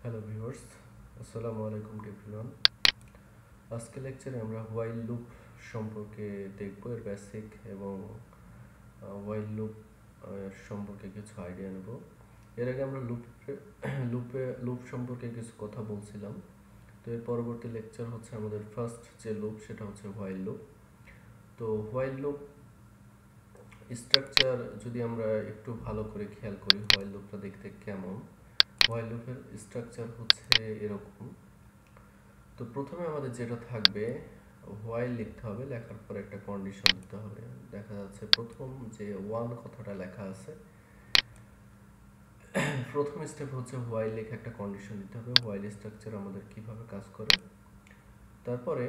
Hello viewers, আসসালামু আলাইকুম everyone. আজকে লেকচারে আমরা হোয়াইল লুপ সম্পর্কে দেখব, এর বেসিক এবং হোয়াইল লুপ সম্পর্কে কিছু আইডিয়া নেব। এর আগে আমরা লুপ সম্পর্কে কিছু কথা বলছিলাম। তো এর পরবর্তী লেকচার হচ্ছে আমাদের ফার্স্ট যে লুপ, সেটা হচ্ছে হোয়াইল লুপ। তো হোয়াইল লুপ স্ট্রাকচার যদি আমরা একটু ভালো করে খেয়াল করি, হোয়াইল লুপটা দেখতে কেমন। হোয়াইল লুপের স্ট্রাকচার হচ্ছে এরকম। তো প্রথমে আমাদের যেটা থাকবে, হোয়াইল লিখতে হবে, লেখার পর একটা কন্ডিশন দিতে হবে। দেখা যাচ্ছে প্রথম যে ওয়ান কথাটা লেখা আছে, প্রথম স্টেপ হচ্ছে হোয়াইল লিখে একটা কন্ডিশন দিতে হবে। হোয়াইল স্ট্রাকচার আমাদের কিভাবে কাজ করে। তারপরে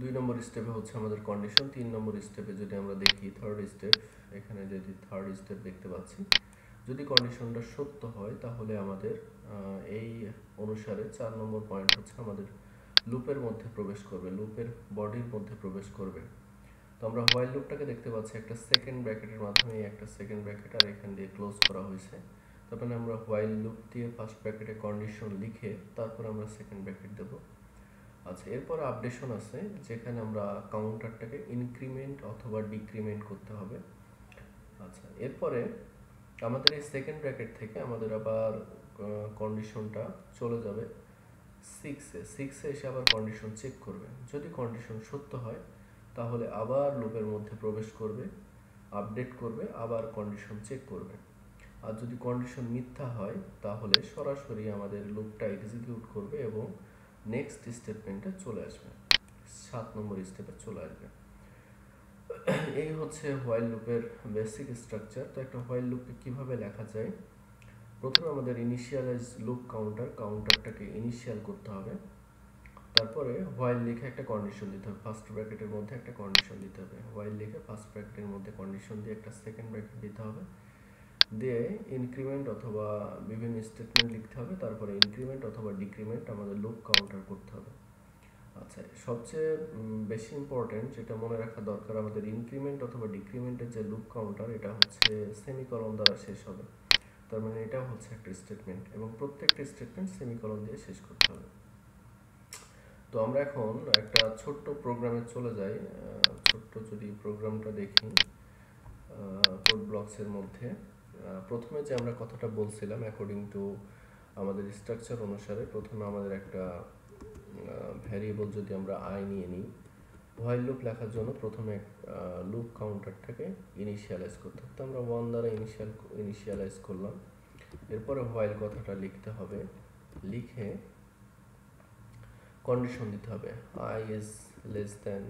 2 নম্বর স্টেপে হচ্ছে আমাদের কন্ডিশন। 3 নম্বর স্টেপে যদি আমরা দেখি, থার্ড স্টেপ, এখানে যদি থার্ড স্টেপ দেখতে পাচ্ছি, যদি কন্ডিশনটা সত্য হয় তাহলে আমাদের এই অনুসারে 4 নম্বর পয়েন্ট হচ্ছে আমাদের লুপের মধ্যে প্রবেশ করবে, লুপের বডির মধ্যে প্রবেশ করবে। তো আমরা হোয়াইল লুপটাকে দেখতে পাচ্ছি একটা সেকেন্ড ব্র্যাকেটের মাধ্যমে, একটা সেকেন্ড ব্র্যাকেট আর এখান দিয়ে ক্লোজ করা হয়েছে। তারপরে আমরা হোয়াইল লুপ দিয়ে ফার্স্ট ব্র্যাকেটে কন্ডিশন লিখে তারপর আমরা সেকেন্ড ব্র্যাকেট দেব। আচ্ছা, এরপর আপডেশন আছে, যেখানে আমরা কাউন্টারটাকে ইনক্রিমেন্ট অথবা ডিক্রিমেন্ট করতে হবে। আচ্ছা, এরপরে আমাদের এই সেকেন্ড ব্র্যাকেট থেকে আমাদের আবার কন্ডিশনটা চলে যাবে 6-এ এসে আবার কন্ডিশন চেক করবে। যদি কন্ডিশন সত্য হয় তাহলে আবার লুপের মধ্যে প্রবেশ করবে, আপডেট করবে, আবার কন্ডিশন চেক করবে। আর যদি কন্ডিশন মিথ্যা হয় তাহলে সরাসরি আমাদের লুপটা এক্সিকিউট করবে এবং নেক্সট স্টেটমেন্টে চলে আসবে, 7 নম্বর স্টেপে চলে আসবে। এই হচ্ছে হোয়াইল লুপের বেসিক স্ট্রাকচার। তো একটা হোয়াইল লুপকে কিভাবে লেখা যায়, প্রথমে আমাদের ইনিশিয়ালাইজ লুপ কাউন্টারটাকে ইনিশিয়াল করতে হবে। তারপরে হোয়াইল লিখে একটা কন্ডিশন দিতে হবে, ফার্স্ট ব্র্যাকেটের মধ্যে একটা কন্ডিশন দিতে হবে। হোয়াইল লিখে ফার্স্ট ব্র্যাকেটের মধ্যে কন্ডিশন দিয়ে একটা সেকেন্ড ব্র্যাকেট দিতে হবে, দিয়ে ইনক্রিমেন্ট অথবা বিভিন্ন স্টেটমেন্ট লিখতে হবে। তারপরে ইনক্রিমেন্ট অথবা ডিক্রিমেন্ট আমাদের লুপ কাউন্টার করতে হবে। আচ্ছা, সবচেয়ে বেশি ইম্পর্টেন্ট যেটা মনে রাখা দরকার, আমাদের ইনক্রিমেন্ট অথবা ডিক্রিমেন্টের যে লুপ কাউন্টার, এটা হচ্ছে সেমিকলন দ্বারা শেষ হবে। তার মানে এটা হচ্ছে একটা স্টেটমেন্ট এবং প্রত্যেকটা স্টেটমেন্ট সেমিকলন দিয়ে শেষ করতে হবে। তো আমরা এখন একটা ছোট্ট প্রোগ্রামে চলে যাই। ছোট্ট যদি প্রোগ্রামটা দেখি কোড ব্লকসের মধ্যে, প্রথমে যে আমরা কথাটা বলছিলাম, অ্যাকর্ডিং টু আমাদের স্ট্রাকচার অনুসারে প্রথমে আমাদের একটা ভ্যারিয়েবল যদি আমরা আই নিয়ে নিই, হোয়াইল লুপ লেখার জন্য প্রথমে লুপ কাউন্টারটাকে ইনিশিয়ালাইজ করতে হবে। তো আমরা 1 দ্বারা ইনিশিয়ালাইজ করলাম। এরপরে হোয়াইল কথাটা লিখতে হবে, লিখে কন্ডিশন দিতে হবে I is less than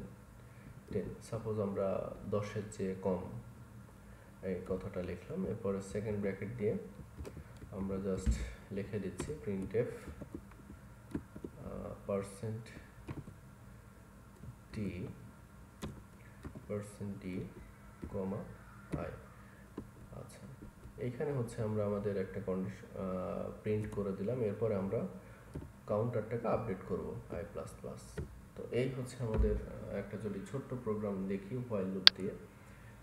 10। Suppose আমরা 10-এর চেয়ে কম, এই কথাটা লিখলাম। এরপরে সেকেন্ড ব্র্যাকেট দিয়ে আমরা জাস্ট লিখে দিচ্ছি প্রিন্টএফ %d কমা আই। আচ্ছা, এইখানে হচ্ছে আমরা আমাদের একটা কন্ডিশন প্রিন্ট করে দিলাম। এরপরে আমরা কাউন্টারটাকে আপডেট করব আই প্লাস প্লাস। তো এই হচ্ছে আমাদের একটা যদি ছোট্ট প্রোগ্রাম দেখি হোয়াইল লুপ দিয়ে,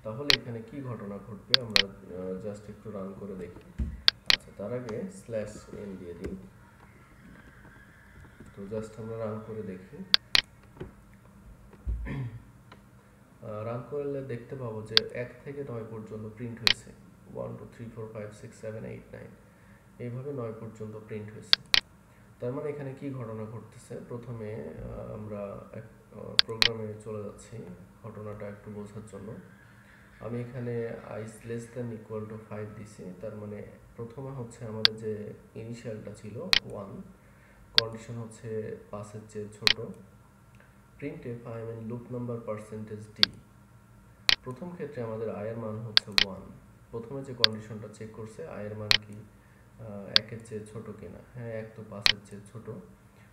তাহলে এখানে কি ঘটনা ঘটবে আমরা জাস্ট একটু রান করে দেখি। আচ্ছা, তার আগে /n দিয়ে দিই। তো জাস্ট আমরা রান করে দেখি। রান করলে দেখতে পাবো যে 1 থেকে 9 পর্যন্ত প্রিন্ট হয়েছে। 1 2 3 4 5 6 7 8 9 এইভাবে 9 পর্যন্ত প্রিন্ট হয়েছে। তার মানে এখানে কি ঘটনা ঘটতেছে, প্রথমে আমরা প্রোগ্রামে চলে যাচ্ছি ঘটনাটা একটু বোঝার জন্য। আমি এখানে i less than equal to 5 দিছি। তার মানে প্রথমে হচ্ছে আমাদের যে ইনিশিয়ালটা ছিল 1, কন্ডিশন হচ্ছে 5-এর চেয়ে ছোট। Printf I am in loop number %d। প্রথম ক্ষেত্রে আমাদের i এর মান হচ্ছে 1। প্রথমে যে কন্ডিশনটা চেক করছে i এর মান কি 1-এর চেয়ে ছোট কিনা। হ্যাঁ, 1 তো 5-এর চেয়ে ছোট।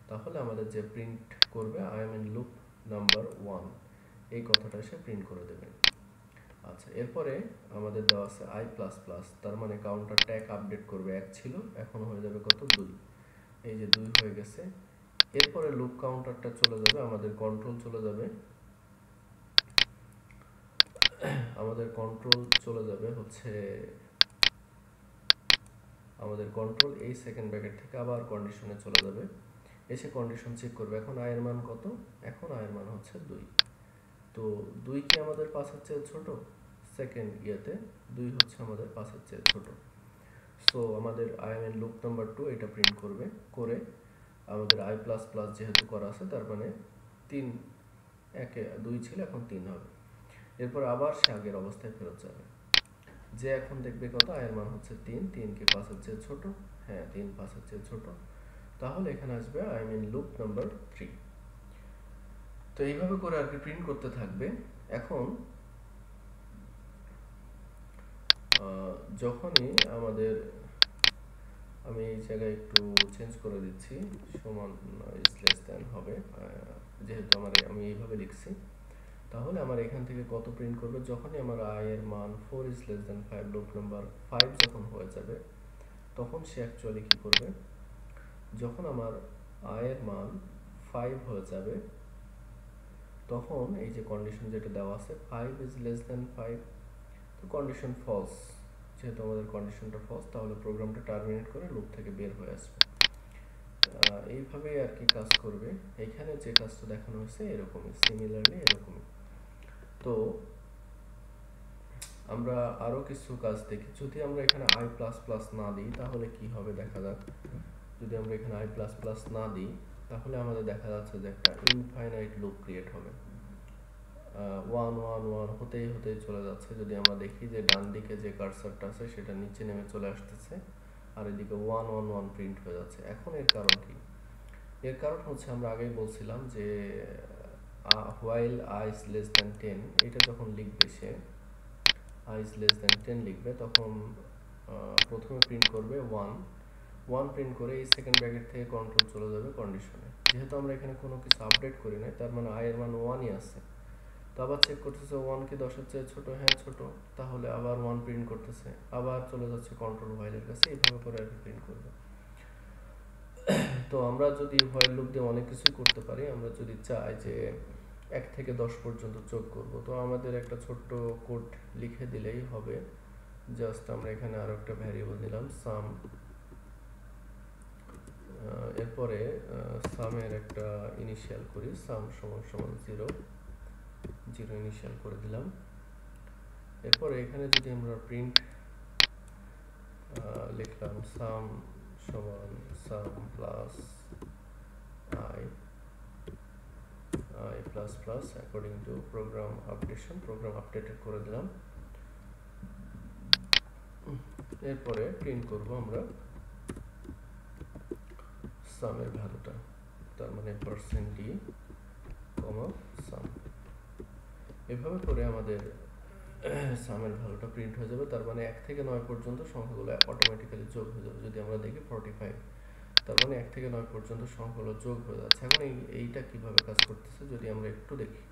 তাহলে আমাদের যে প্রিন্ট করবে I am in loop number 1, এই কথাটা সে প্রিন্ট করে দেবে। আচ্ছা, এরপরে আমাদের দেওয়া আছে আই প্লাস প্লাস, তার মানে কাউন্টার ট্যাগ আপডেট করবে, 1 ছিল এখন হয়ে যাবে কত, 2। এই যে 2 হয়ে গেছে। এরপরে লুপ কাউন্টারটা চলে যাবে, আমাদের কন্ট্রোল চলে যাবে, হচ্ছে আমাদের কন্ট্রোল এই সেকেন্ড ব্র্যাকেট থেকে আবার কন্ডিশনে চলে যাবে, এসে কন্ডিশন চেক করবে এখন আয়ের মান কত, এখন আয়ের মান হচ্ছে 2। তো 2 কি আমাদের 5-এর চেয়ে ছোট, সেকেন্ড ইয়েতে 2 হচ্ছে আমাদের 5-এর চেয়ে ছোট। সো আমাদের I am in loop number 2 এটা প্রিন্ট করবে, করে আমাদের আই প্লাস প্লাস যেহেতু করা আছে তার মানে 3 একে 2 ছিল এখন 3 হবে। এরপর আবার সে আগের অবস্থায় ফেরত যাবে, যে এখন দেখবে কত আয়ের মান হচ্ছে 3, 3 কি 5-এর চেয়ে ছোট, হ্যাঁ 3 5-এর চেয়ে ছোট, তাহলে এখানে আসবে I am in loop number 3। তো এইভাবে করে আর কি প্রিন্ট করতে থাকবে। এখন যখনই আমাদের, আমি এই জায়গায় একটু চেঞ্জ করে দিচ্ছি, সমান ইজ লেস দ্যান হবে, যেহেতু আমি এইভাবে লিখছি, তাহলে আমার এখান থেকে কত প্রিন্ট করবে, যখনই আমার আই এর মান 4 is less than 5, loop number 5 যখন হয়ে যাবে তখন সে অ্যাকচুয়ালি কি করবে, যখন আমার আই এর মান 5 হয়ে যাবে তখন এই যে কন্ডিশন যেটা দেওয়া আছে 5 ইজ লেস দ্যান 5, তো কন্ডিশন ফলস, যেহেতু আমাদের কন্ডিশনটা ফলস তাহলে প্রোগ্রামটা টার্মিনেট করে লুপ থেকে বের হয়ে আসবে। এইভাবেই আর কি কাজ করবে। এখানে যে কাজটা দেখানো হয়েছে এরকমই, সিমিলারলি এরকমই। তো আমরা আরো কিছু কাজ দেখি, যদি আমরা এখানে আই প্লাস প্লাস না দিই তাহলে কি হবে দেখা যাক। যদি আমরা এখানে আই প্লাস প্লাস না দিই তাহলে আমাদের দেখা যাচ্ছে যে একটা ইনফাইনাইট লুপ ক্রিয়েট হবে, 1 1 1 হতেই হতেই চলে যাচ্ছে। যদি আমরা দেখি যে ডান দিকে যে কার্সারটা আছে সেটা নিচে নেমে চলে আসতেছে আর এদিকে 1 1 1 প্রিন্ট হয়ে যাচ্ছে। এখন এর কারণ কি, এর কারণ হচ্ছে আমরা আগেই বলছিলাম যে while I is less than 10 এটা যখন লিখবে সে I is less than 10 লিখবে তখন প্রথমে প্রিন্ট করবে 1 1 প্রিন্ট করে এই সেকেন্ড ব্র্যাকেট থেকে কন্ট্রোল চলে যাবে কন্ডিশনে। যেহেতু আমরা এখানে কোনো কিছু আপডেট করি নাই তার মানে I এর মান 1ই আছে। তো আবার চেক করতেছে 1 কি 10-এর চেয়ে ছোট, হ্যাঁ ছোট, তাহলে আবার 1 প্রিন্ট করতেছে, আবার চলে যাচ্ছে কন্ট্রোল while এর কাছে, এইভাবে করে আর কি প্রিন্ট করবে। তো আমরা যদি while লুপ দিয়ে অনেক কিছুই করতে পারি, আমরা যদি চাই যে 1 থেকে 10 পর্যন্ত যোগ করব, তো আমাদের একটা ছোট্ট কোড লিখে দিলেই হবে। জাস্ট আমরা এখানে আরো একটা ভ্যারিয়েবল দিলাম সাম, এরপরে সামের একটা ইনিশিয়াল করি, সাম সমান সমান 0 ইনিশিয়াল করে দিলাম। এরপরে এখানে যদি আমরা প্রিন্ট লিখলাম সাম সমান sum plus i plus plus according to program updation, program updated করে দিলাম। এরপরে প্রিন্ট করব আমরা সামের ভ্যালুটা, তার মানে %d, সাম। এভাবে করে আমাদের সামের ভ্যালুটা প্রিন্ট হয়ে যাবে, তার মানে 1 থেকে 9 পর্যন্ত সংখ্যাগুলো অটোমেটিক্যালি যোগ হয়ে যাবে। যদি আমরা দেখি 45, তার মানে 1 থেকে 9 পর্যন্ত সংখ্যাগুলো যোগ হয়ে যাচ্ছে। এখন এইটা কিভাবে কাজ করতেছে যদি আমরা একটু দেখি,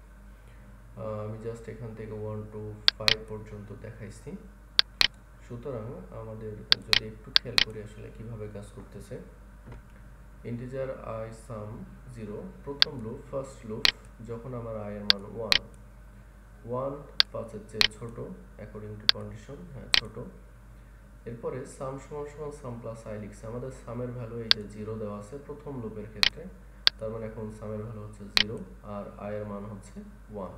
আমি জাস্ট এখান থেকে 1 to 5 পর্যন্ত দেখাইছি। সুতরাং আমাদের যদি একটু খেয়াল করি আসলে কিভাবে কাজ করতেছে, ইন্টিজার আই সাম 0, প্রথম লুপ ফার্স্ট লুপ, যখন আমার আই এর মান 1 5-এর চেয়ে ছোট অ্যাকর্ডিং টু কন্ডিশন, হ্যাঁ ছোট। এরপরে সাম সমান সমান সাম প্লাস আই লিখছে, আমাদের সামের ভ্যালু এই যে 0 দেওয়া আছে প্রথম লুপের ক্ষেত্রে, তার মানে এখন সামের ভ্যালু হচ্ছে 0 আর আই এর মান হচ্ছে 1,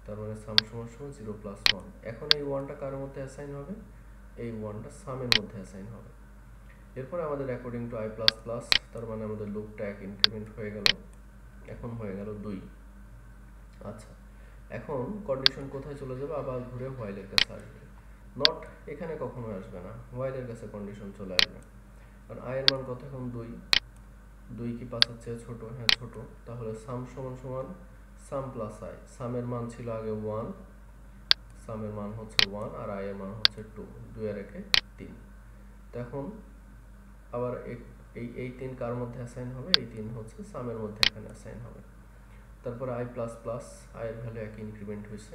তার মানে সাম সমান সমান 0 প্লাস 1। এখন এই 1টা কার মধ্যে অ্যাসাইন হবে, এই 1টা সামের মধ্যে অ্যাসাইন হবে। এরপরে আমাদের according to I plus plus, তার মানে আমাদের লুপটা এক ইনক্রিমেন্ট হয়ে গেল, এখন হয়ে গেল 2। আচ্ছা, এখন কন্ডিশন কোথায় চলে যাবে, আবার ঘুরে while এর কাছে আসবে। নট এখানে কখনো আসবে না, while এর কাছে কন্ডিশন চলে আসবে, কারণ আই এর মান কত এখন 2 কি 5-এর চেয়ে ছোট, হ্যাঁ ছোট, তাহলে সাম সমান সমান সাম প্লাস আই, সামের মান ছিল আগে 1, সামের মান হচ্ছে 1 আর আই এর মান হচ্ছে 2, 2 আর 1 3। তো এখন আবার এই 3 কার মধ্যে অ্যাসাইন হবে, এই 3 হচ্ছে সামের মধ্যে এখানে অ্যাসাইন হবে। তারপরে আই প্লাস প্লাস, আই এর ভ্যালু এক ইনক্রিমেন্ট হয়েছে।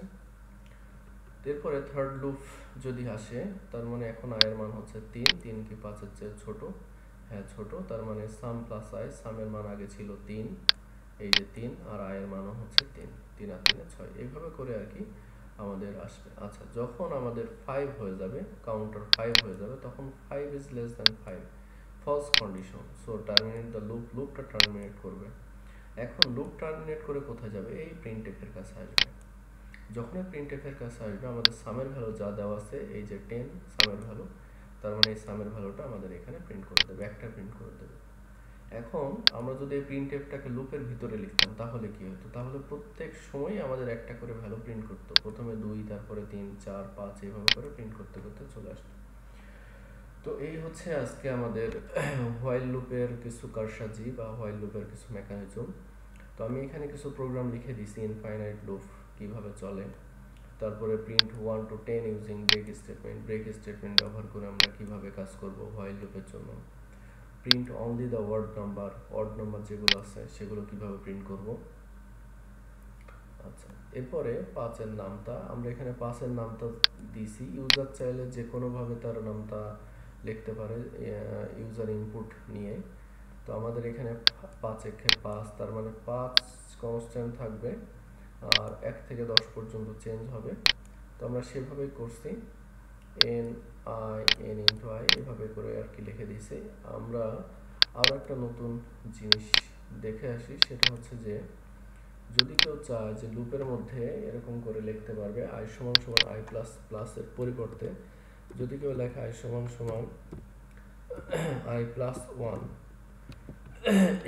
এরপরে থার্ড লুপ যদি আসে, তার মানে এখন আই এর মান হচ্ছে 3, 3 কি 5-এর চেয়ে ছোট, হ্যাঁ ছোট, তার মানে সাম প্লাস আই, সামের মান আগে ছিল 3, এই যে 3 আর আই এর মানও হচ্ছে 3, 3 আর 3 6। এইভাবে করে আর কি আমাদের আসবে। আচ্ছা, যখন আমাদের 5 হয়ে যাবে, কাউন্টার 5 হয়ে যাবে, তখন 5 is less than 5, false condition. So terminate the loop, লুপটা টার্মিনেট করবে। এখন লুপ টার্মিনেট করে কোথায় যাবে? এই প্রিন্টএফ এর কাছে আসবে। যখন প্রিন্টএফ এর কাছে আসবে, আমাদের সামের ভ্যালু যা দেওয়া আছে, এই যে 10 সামের ভ্যালু, তার মানে এই সামের ভ্যালুটা আমাদের এখানে প্রিন্ট করে দেবে, একটা প্রিন্ট করে দেবে। এখন আমরা যদি এই প্রিন্টএফটাকে লুপের ভিতরে লিখতাম তাহলে কি হতো? তাহলে প্রত্যেক সময় আমাদের একটা করে ভ্যালু প্রিন্ট করতে, প্রথমে 2, তারপরে 3, 4, 5 এইভাবে করে প্রিন্ট করতে করতে চলে আসতো। তো এই হচ্ছে আজকে আমাদের হোয়াইল লুপের কিছু কারসাজি বা হোয়াইল লুপের কিছু মেকানিজম। তো আমি এখানে কিছু প্রোগ্রাম লিখে দিছি, ইনফাইনাইট লুপ কিভাবে চলে, তারপরে print 1 to 10 using break statement, break statement ব্যবহার করে আমরা কিভাবে কাজ করব হোয়াইল লুপের জন্য, print only the word number যেগুলো আছে সেগুলো কিভাবে প্রিন্ট করব। আচ্ছা, এরপরে 5 এর নামটা আমরা এখানে 5 এর নামটা দিছি। ইউজার চাইলে যে কোনোভাবে তার নামটা লিখতে পারে ইউজার ইনপুট নিয়ে। তো আমাদের এখানে 5 একে 5, তার মানে 5 কনস্ট্যান্ট থাকবে আর 1 থেকে 10 পর্যন্ত চেঞ্জ হবে। তো আমরা সেভাবেই করছি, N I N into I এভাবে করে আর কি লিখে দিয়েছি। আমরা আরও একটা নতুন জিনিস দেখে আসি, সেটা হচ্ছে যে যদি কেউ চায় যে লুপের মধ্যে এরকম করে লিখতে পারবে আই সমান সমান আই প্লাস প্লাস এর পরিবর্তে যদি কেউ লেখে আই সমান সমান আই প্লাস ওয়ান,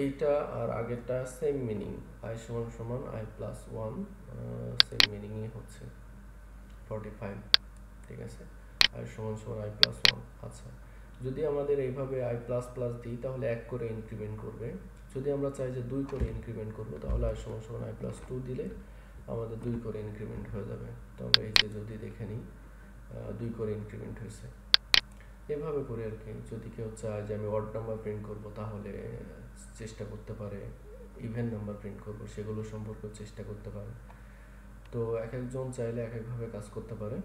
এইটা আর আগেরটা সেম মিনিং, আই সমান সমান আই প্লাস ওয়ান, সেম মিনিংই হচ্ছে 45, ঠিক আছে, আই সমান সমান আই প্লাস ওয়ান। আচ্ছা, যদি আমাদের এইভাবে আই প্লাস প্লাস দিই তাহলে 1 করে ইনক্রিমেন্ট করবে। যদি আমরা চাই যে 2 করে ইনক্রিমেন্ট করবো তাহলে আই সমান সমান আই প্লাস 2 দিলে আমাদের 2 করে ইনক্রিমেন্ট হয়ে যাবে। তো আমরা এই যে যদি দেখে নিই 2 করে ইনক্রিমেন্ট হয়েছে। এভাবে করে আর কি, যদি কেউ চায় যে আমি অড নাম্বার প্রিন্ট করব তাহলে চেষ্টা করতে পারে, ইভেন নাম্বার প্রিন্ট করব সেগুলো সম্পর্কে চেষ্টা করতে পারে। তো এক একজন চাইলে এক একভাবে কাজ করতে পারে।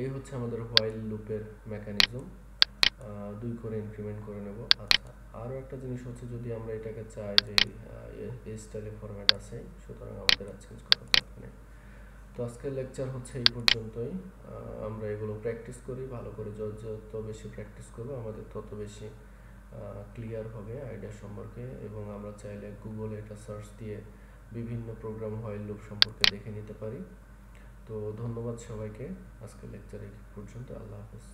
এই হচ্ছে আমাদের হোয়াইল লুপের মেকানিজম, 2 করে ইনক্রিমেন্ট করে নেব। আচ্ছা, আরও একটা জিনিস হচ্ছে যদি আমরা এটাকে চাই যে এই স্টাইলে ফরম্যাট আছে, সুতরাং আমাদের আর চেঞ্জ করার দরকার নেই। তো আজকের লেকচার হচ্ছে এই পর্যন্তই। আমরা এগুলো প্র্যাকটিস করি, ভালো করে যত বেশি প্র্যাকটিস করবো আমাদের তত বেশি ক্লিয়ার হবে আইডিয়া সম্পর্কে, এবং আমরা চাইলে গুগলে এটা সার্চ দিয়ে বিভিন্ন প্রোগ্রাম হোয়াইল লুপ সম্পর্কে দেখে নিতে পারি। তো ধন্যবাদ সবাইকে, আজকের লেকচার এই পর্যন্ত। আল্লাহ হাফেজ।